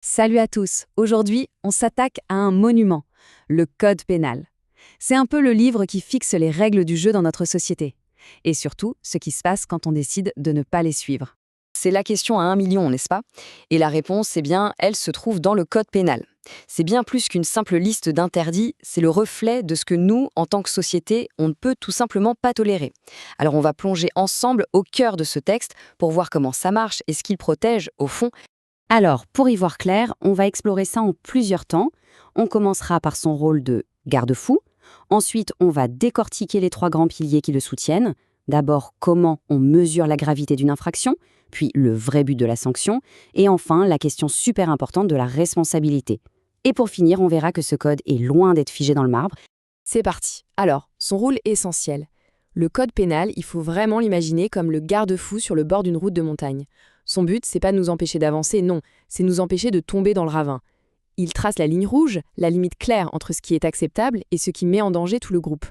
Salut à tous. Aujourd'hui, on s'attaque à un monument, le Code pénal. C'est un peu le livre qui fixe les règles du jeu dans notre société. Et surtout, ce qui se passe quand on décide de ne pas les suivre. C'est la question à 1 million, n'est-ce pas? Et la réponse, eh bien, elle se trouve dans le code pénal. C'est bien plus qu'une simple liste d'interdits, c'est le reflet de ce que nous, en tant que société, on ne peut tout simplement pas tolérer. Alors on va plonger ensemble au cœur de ce texte pour voir comment ça marche et ce qu'il protège, au fond. Alors, pour y voir clair, on va explorer ça en plusieurs temps. On commencera par son rôle de garde-fou. Ensuite, on va décortiquer les trois grands piliers qui le soutiennent. D'abord, comment on mesure la gravité d'une infraction, puis le vrai but de la sanction, et enfin, la question super importante de la responsabilité. Et pour finir, on verra que ce code est loin d'être figé dans le marbre. C'est parti. Alors, son rôle essentiel. Le code pénal, il faut vraiment l'imaginer comme le garde-fou sur le bord d'une route de montagne. Son but, c'est pas de nous empêcher d'avancer, non, c'est nous empêcher de tomber dans le ravin. Il trace la ligne rouge, la limite claire entre ce qui est acceptable et ce qui met en danger tout le groupe.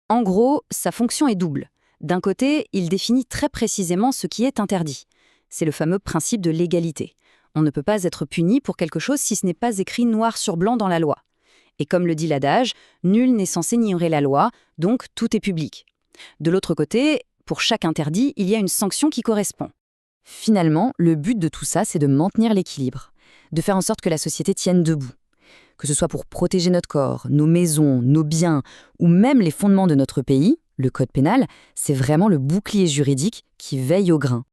En gros, sa fonction est double. D'un côté, il définit très précisément ce qui est interdit. C'est le fameux principe de l'égalité. On ne peut pas être puni pour quelque chose si ce n'est pas écrit noir sur blanc dans la loi. Et comme le dit l'adage, nul n'est censé ignorer la loi, donc tout est public. De l'autre côté, pour chaque interdit, il y a une sanction qui correspond. Finalement, le but de tout ça, c'est de maintenir l'équilibre, de faire en sorte que la société tienne debout. Que ce soit pour protéger notre corps, nos maisons, nos biens, ou même les fondements de notre pays, le code pénal, c'est vraiment le bouclier juridique qui veille au grain.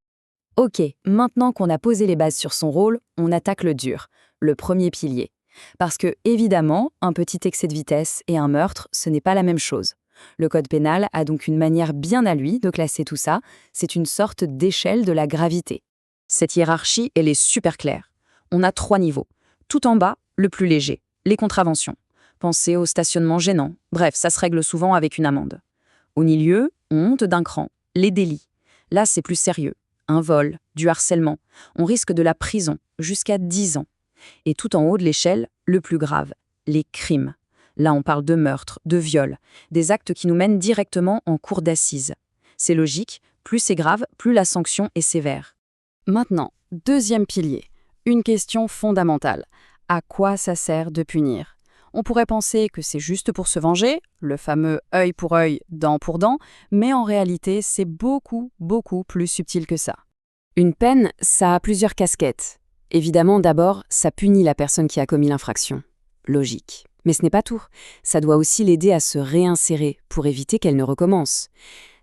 Ok, maintenant qu'on a posé les bases sur son rôle, on attaque le dur, le premier pilier. Parce que, évidemment, un petit excès de vitesse et un meurtre, ce n'est pas la même chose. Le code pénal a donc une manière bien à lui de classer tout ça, c'est une sorte d'échelle de la gravité. Cette hiérarchie, elle est super claire. On a 3 niveaux. Tout en bas, le plus léger, les contraventions. Pensez au stationnement gênant, bref, ça se règle souvent avec une amende. Au milieu, on monte d'un cran, les délits. Là, c'est plus sérieux. Un vol, du harcèlement. On risque de la prison, jusqu'à 10 ans. Et tout en haut de l'échelle, le plus grave, les crimes. Là, on parle de meurtre, de viol, des actes qui nous mènent directement en cour d'assises. C'est logique, plus c'est grave, plus la sanction est sévère. Maintenant, deuxième pilier, une question fondamentale. À quoi ça sert de punir? On pourrait penser que c'est juste pour se venger, le fameux œil pour œil, dent pour dent, mais en réalité, c'est beaucoup, beaucoup plus subtil que ça. Une peine, ça a plusieurs casquettes. Évidemment, d'abord, ça punit la personne qui a commis l'infraction. Logique. Mais ce n'est pas tout. Ça doit aussi l'aider à se réinsérer pour éviter qu'elle ne recommence.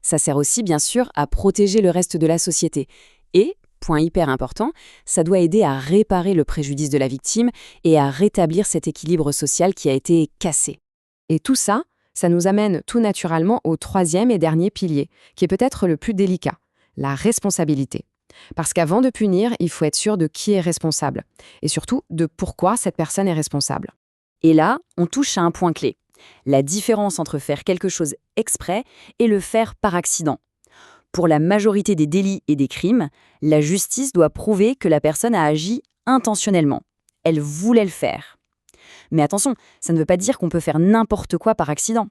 Ça sert aussi, bien sûr, à protéger le reste de la société. Et, point hyper important, ça doit aider à réparer le préjudice de la victime et à rétablir cet équilibre social qui a été cassé. Et tout ça, ça nous amène tout naturellement au troisième et dernier pilier, qui est peut-être le plus délicat, la responsabilité. Parce qu'avant de punir, il faut être sûr de qui est responsable, et surtout de pourquoi cette personne est responsable. Et là, on touche à un point clé. La différence entre faire quelque chose exprès et le faire par accident. Pour la majorité des délits et des crimes, la justice doit prouver que la personne a agi intentionnellement. Elle voulait le faire. Mais attention, ça ne veut pas dire qu'on peut faire n'importe quoi par accident.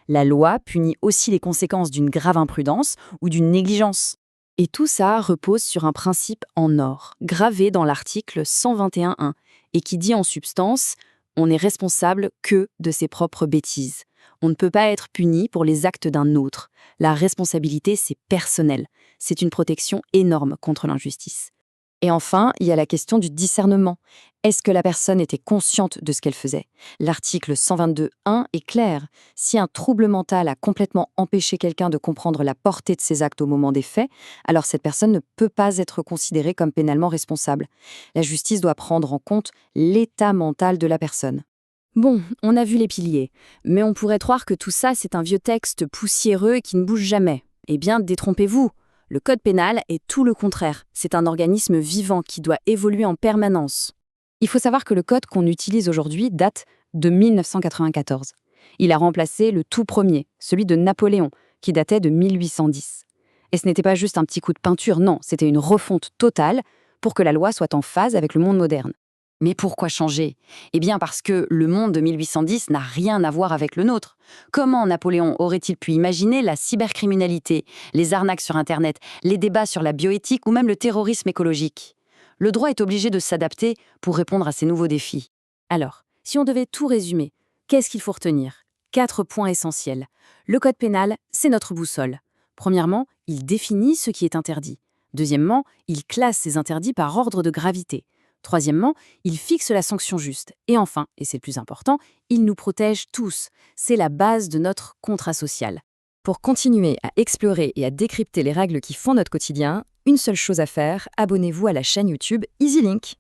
La loi punit aussi les conséquences d'une grave imprudence ou d'une négligence. Et tout ça repose sur un principe en or, gravé dans l'article 121.1, et qui dit en substance « On n'est responsable que de ses propres bêtises ». On ne peut pas être puni pour les actes d'un autre. La responsabilité, c'est personnel. C'est une protection énorme contre l'injustice. Et enfin, il y a la question du discernement. Est-ce que la personne était consciente de ce qu'elle faisait? L'article 122.1 est clair. Si un trouble mental a complètement empêché quelqu'un de comprendre la portée de ses actes au moment des faits, alors cette personne ne peut pas être considérée comme pénalement responsable. La justice doit prendre en compte l'état mental de la personne. Bon, on a vu les piliers, mais on pourrait croire que tout ça, c'est un vieux texte poussiéreux et qui ne bouge jamais. Eh bien, détrompez-vous. Le code pénal est tout le contraire. C'est un organisme vivant qui doit évoluer en permanence. Il faut savoir que le code qu'on utilise aujourd'hui date de 1994. Il a remplacé le tout premier, celui de Napoléon, qui datait de 1810. Et ce n'était pas juste un petit coup de peinture, non, c'était une refonte totale pour que la loi soit en phase avec le monde moderne. Mais pourquoi changer? Eh bien parce que le monde de 1810 n'a rien à voir avec le nôtre. Comment Napoléon aurait-il pu imaginer la cybercriminalité, les arnaques sur Internet, les débats sur la bioéthique ou même le terrorisme écologique? Le droit est obligé de s'adapter pour répondre à ces nouveaux défis. Alors, si on devait tout résumer, qu'est-ce qu'il faut retenir? 4 points essentiels. Le code pénal, c'est notre boussole. Premièrement, il définit ce qui est interdit. Deuxièmement, il classe ces interdits par ordre de gravité. Troisièmement, il fixe la sanction juste. Et enfin, et c'est le plus important, il nous protège tous. C'est la base de notre contrat social. Pour continuer à explorer et à décrypter les règles qui font notre quotidien, une seule chose à faire, abonnez-vous à la chaîne YouTube EasyLink.